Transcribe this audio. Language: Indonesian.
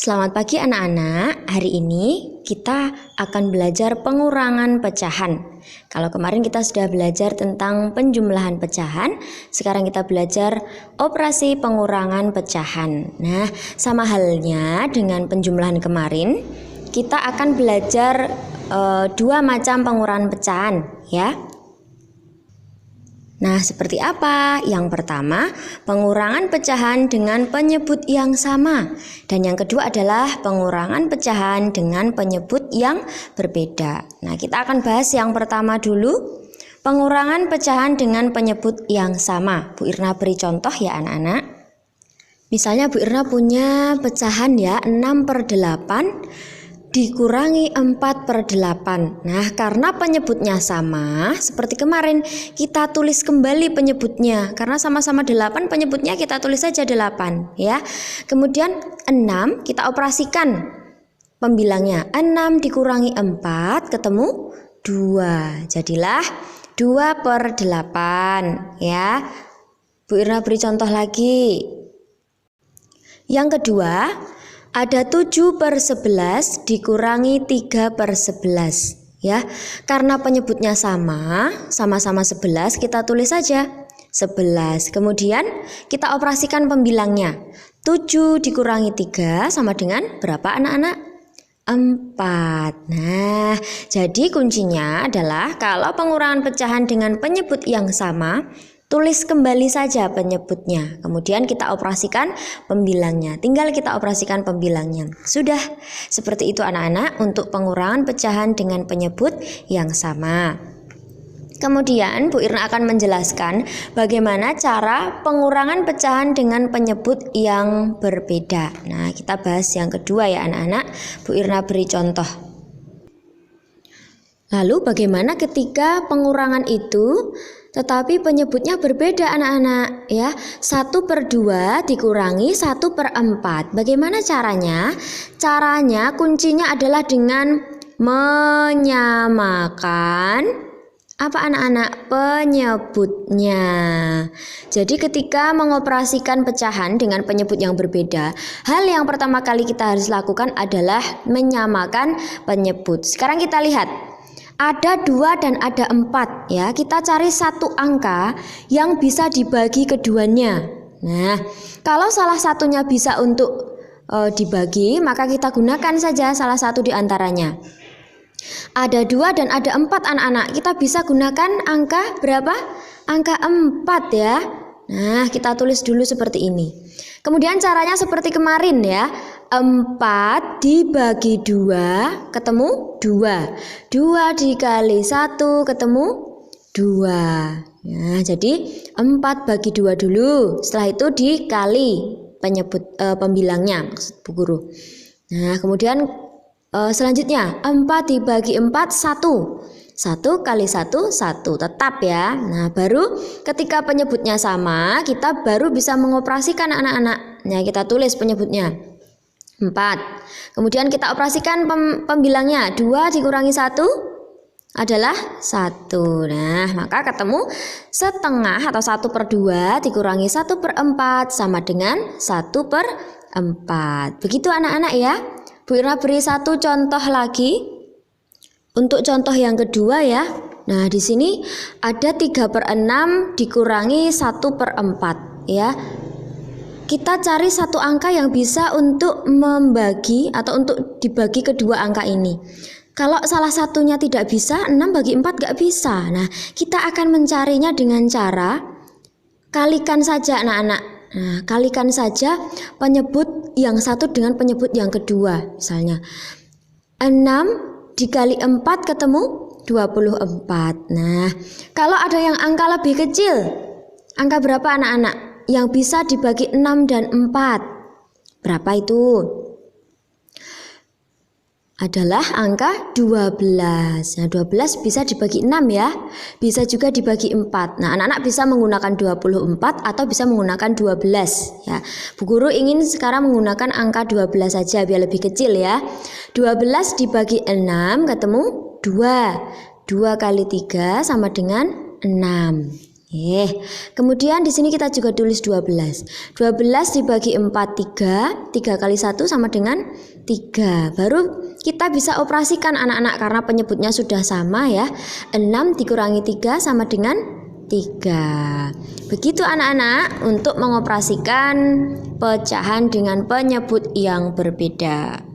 Selamat pagi anak-anak, hari ini kita akan belajar pengurangan pecahan. Kalau kemarin kita sudah belajar tentang penjumlahan pecahan, sekarang kita belajar operasi pengurangan pecahan. Nah, sama halnya dengan penjumlahan kemarin, kita akan belajar dua macam pengurangan pecahan ya. Nah, seperti apa? Yang pertama, pengurangan pecahan dengan penyebut yang sama. Dan yang kedua adalah pengurangan pecahan dengan penyebut yang berbeda. Nah, kita akan bahas yang pertama dulu. Pengurangan pecahan dengan penyebut yang sama. Bu Irna beri contoh ya anak-anak. Misalnya Bu Irna punya pecahan ya 6/8 dikurangi 4/8. Nah, karena penyebutnya sama, seperti kemarin kita tulis kembali penyebutnya. Karena sama-sama 8, penyebutnya kita tulis saja 8 ya. Kemudian 6 kita operasikan pembilangnya. 6 dikurangi 4 ketemu 2. Jadilah 2/8 ya. Bu Irna beri contoh lagi. Yang kedua, ada 7/11 dikurangi 3/11 ya. Karena penyebutnya sama-sama 11, kita tulis saja 11. Kemudian kita operasikan pembilangnya. 7 dikurangi 3 sama dengan berapa anak-anak? 4. Nah, jadi kuncinya adalah kalau pengurangan pecahan dengan penyebut yang sama, tulis kembali saja penyebutnya. Kemudian kita operasikan pembilangnya. Tinggal kita operasikan pembilangnya. Sudah. Seperti itu anak-anak untuk pengurangan pecahan dengan penyebut yang sama. Kemudian Bu Irna akan menjelaskan bagaimana cara pengurangan pecahan dengan penyebut yang berbeda. Nah, kita bahas yang kedua ya anak-anak. Bu Irna beri contoh. Lalu bagaimana ketika pengurangan itu tetapi penyebutnya berbeda anak-anak ya. 1/2 dikurangi 1/4. Bagaimana caranya? Caranya kuncinya adalah dengan menyamakan apa anak-anak? Penyebutnya. Jadi ketika mengoperasikan pecahan dengan penyebut yang berbeda, hal yang pertama kali kita harus lakukan adalah menyamakan penyebut. Sekarang kita lihat. Ada 2 dan ada 4 ya. Kita cari satu angka yang bisa dibagi keduanya. Nah, kalau salah satunya bisa untuk dibagi, maka kita gunakan saja salah satu di antaranya. Ada 2 dan ada 4 anak-anak. Kita bisa gunakan angka berapa? Angka 4 ya. Nah, kita tulis dulu seperti ini. Kemudian caranya seperti kemarin ya. 4 dibagi 2 ketemu 2. 2 dikali 1 ketemu 2. Nah, jadi 4 bagi 2 dulu. Setelah itu dikali penyebut pembilangnya maksud Bu Guru. Nah, kemudian selanjutnya 4 dibagi 4 1. 1 kali 1 1 tetap ya. Nah, baru ketika penyebutnya sama, kita baru bisa mengoperasikan anak-anak. Nah, kita tulis penyebutnya 4. Kemudian kita operasikan pembilangnya. 2 dikurangi 1 adalah 1. Nah, maka ketemu setengah atau 1/2 dikurangi 1/4 sama dengan 1/4. Begitu anak-anak ya. Bu Irna beri satu contoh lagi. Untuk contoh yang kedua ya. Nah, di sini ada 3/6 dikurangi 1/4 ya. Kita cari satu angka yang bisa untuk membagi atau untuk dibagi kedua angka ini. Kalau salah satunya tidak bisa, 6 bagi 4 gak bisa. Nah, kita akan mencarinya dengan cara kalikan saja anak-anak. Nah, kalikan saja penyebut yang satu dengan penyebut yang kedua. Misalnya 6 dikali 4 ketemu 24. Nah, kalau ada yang angka lebih kecil, angka berapa anak-anak? Yang bisa dibagi 6 dan 4. Berapa itu? Adalah angka 12. Nah, 12 bisa dibagi 6 ya. Bisa juga dibagi 4. Nah, anak-anak bisa menggunakan 24 atau bisa menggunakan 12 ya. Bu Guru ingin sekarang menggunakan angka 12 saja biar lebih kecil ya. 12 dibagi 6 ketemu 2. 2 kali 3 sama dengan 6. Kemudian di sini kita juga tulis 12. 12 dibagi 4 3. 3 kali 1 sama dengan 3. Baru kita bisa operasikan anak-anak karena penyebutnya sudah sama ya. 6 dikurangi 3 sama dengan 3. Begitu anak-anak untuk mengoperasikan pecahan dengan penyebut yang berbeda.